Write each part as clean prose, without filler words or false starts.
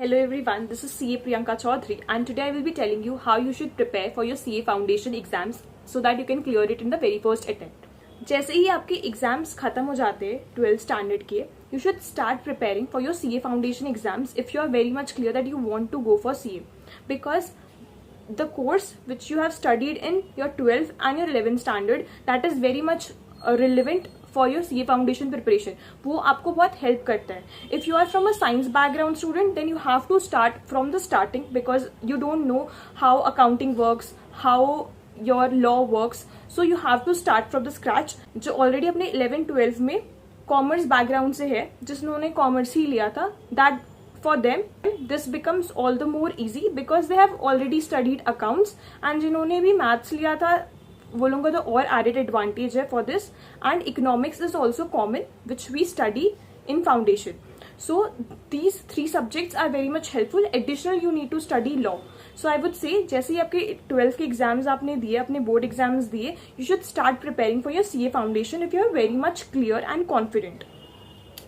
Hello everyone, this is CA Priyanka Chaudhary and today I will be telling you how you should prepare for your CA foundation exams so that you can clear it in the very first attempt. जैसे ही आपके exams खत्म हो जाते हैं 12th standard के, you should start preparing for your CA foundation exams if you are very much clear that you want to go for CA, because the course which you have studied in your 12th and your 11th standard, that is very much relevant for your CA foundation preparation. वो आपको बहुत help करता है. If you are from a science background student then you have to start from the starting because you don't know how accounting works, how your law works, so you have to start from the scratch. जो already अपने 11-12 में commerce background से है, जिन्होंने commerce ही लिया था, that for them this becomes all the more easy because they have already studied accounts, and जिन्होंने भी मैथ्स लिया था वो लोगों का तो और एडेड एडवांटेज है for this. And economics is also common which we study in foundation. So these 3 subjects are very much helpful. Additional you need to study law. So I would say जैसे ही आपके 12th के exams आपने दिए, अपने board exams दिए, you should start preparing for your CA foundation if you are very much clear and confident,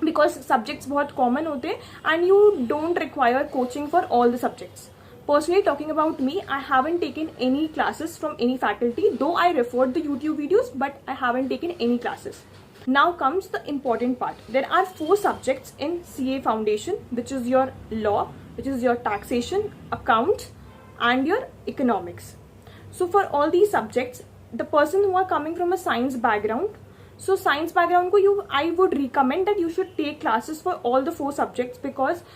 because subjects बहुत common होते हैं and you don't require coaching for all the subjects. Personally, talking about me, I haven't taken any classes from any faculty, though I referred the YouTube videos, but I haven't taken any classes. Now comes the important part. There are 4 subjects in CA Foundation, which is your law, which is your taxation, accounts, and your economics. So for all these subjects, the person who are coming from a science background, so science background ko I would recommend that you should take classes for all the 4 subjects because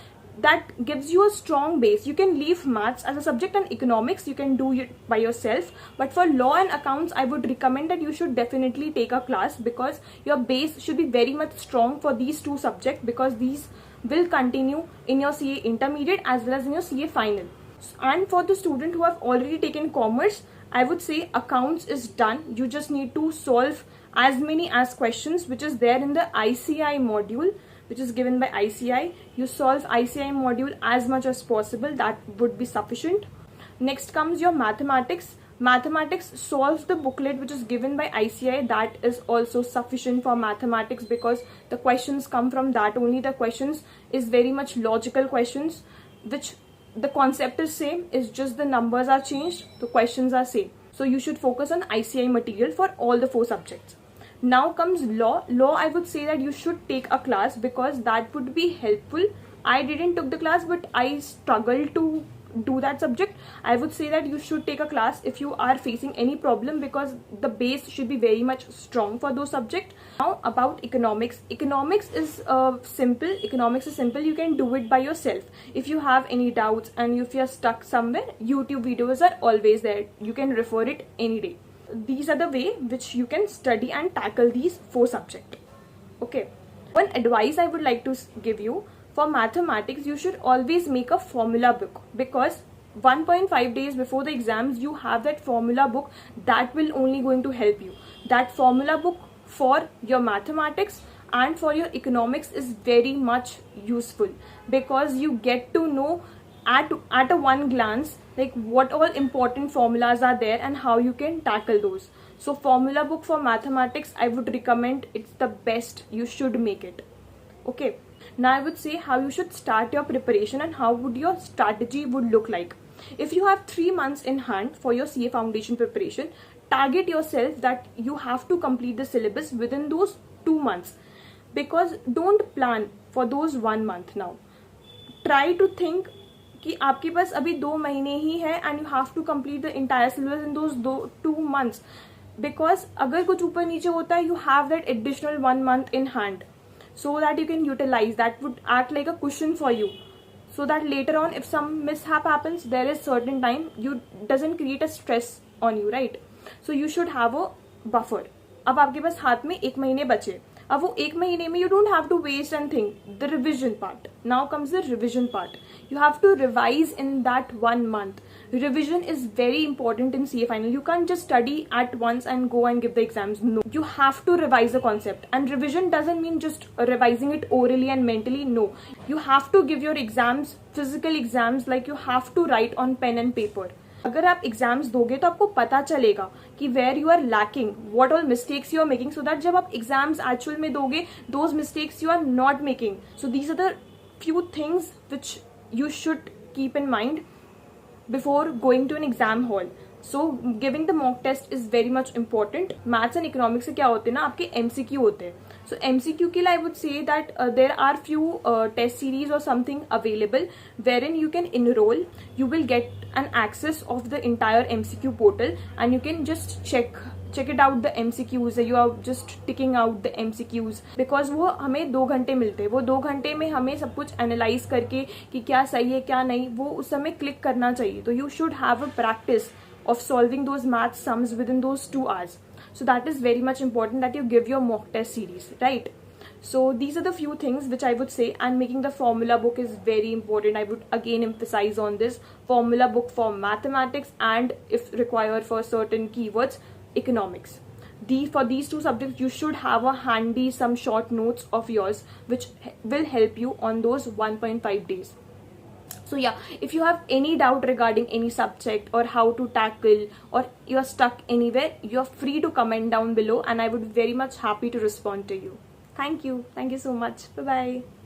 that gives you a strong base. You can leave maths as a subject and economics you can do it by yourself, but for law and accounts I would recommend that you should definitely take a class because your base should be very much strong for these 2 subjects, because these will continue in your CA intermediate as well as in your CA final. And for the student who have already taken commerce, I would say accounts is done. You just need to solve as many as questions which is there in the ICI module, which is given by ICI. You solve ICI module as much as possible. That would be sufficient. Next comes your mathematics. Mathematics solves the booklet which is given by ICI. That is also sufficient for mathematics because the questions come from that only. The questions is very much logical questions, which the concept is same. Is just the numbers are changed. The questions are same. So you should focus on ICI material for all the 4 subjects. Now comes law. Law, I would say that you should take a class because that would be helpful. I didn't took the class, but I struggled to do that subject. I would say that you should take a class if you are facing any problem because the base should be very much strong for those subjects. Now about economics. Economics is simple. Economics is simple. You can do it by yourself. If you have any doubts and if you are stuck somewhere, YouTube videos are always there. You can refer it any day. These are the way which you can study and tackle these 4 subjects. Okay. One advice I would like to give you, for mathematics, you should always make a formula book because 1.5 days before the exams, you have that formula book that will only going to help you. That formula book for your mathematics and for your economics is very much useful because you get to know at a one glance like what all important formulas are there and how you can tackle those. So formula book for mathematics I would recommend. It's the best. You should make it. Okay. Now I would say how you should start your preparation and how would your strategy would look like. If you have 3 months in hand for your CA foundation preparation, target yourself that you have to complete the syllabus within those 2 months, because don't plan for those 1 month now. Try to think कि आपके पास अभी 2 महीने ही है and you have to complete the entire syllabus in those 2 months, because अगर कुछ ऊपर नीचे होता है you have that additional 1 month in hand so that you can utilize. That would act like a cushion for you so that later on if some mishap happens, there is certain time you doesn't create a stress on you, right? So you should have a buffer. अब आपके पास हाथ में 1 महीने बचे. अब वो 1 महीने में you don't have to waste and think the revision part. Now comes the revision part. You have to revise in that 1 month. Revision is very important in CA final. You can't just study at once and go and give the exams. No, you have to revise the concept. And revision doesn't mean just revising it orally and mentally. No, you have to give your exams, physical exams, like you have to write on pen and paper. अगर आप exams दोगे तो आपको पता चलेगा कि where you are lacking, what all mistakes you are making, so that जब आप एग्जाम्स एक्चुअल में दोगे those mistakes you are not making. So these are the few things which you should keep in mind before going to an exam hall. So giving the mock test is very much important. Maths and economics से क्या होते हैं ना, आपके MCQ होते हैं. So MCQ के लिए I would say that there are few test series or something available wherein you can enroll. You will get an access of the entire MCQ portal and you can just check it out the MCQs. You are just ticking out the MCQs because वो हमें 2 घंटे मिलते हैं. वो 2 घंटे में हमें सब कुछ एनालाइज करके कि क्या सही है क्या नहीं, वो उस समय क्लिक करना चाहिए. तो you should have a practice of solving those math sums within those 2 hours. So that is very much important that you give your mock test series, right? So these are the few things which I would say, and making the formula book is very important. I would again emphasize on this formula book for mathematics and if required for certain keywords, economics. For these 2 subjects, you should have a handy some short notes of yours which will help you on those 1.5 days. So yeah, if you have any doubt regarding any subject or how to tackle, or you're stuck anywhere, you're free to comment down below and I would be very much happy to respond to you. Thank you so much. Bye bye.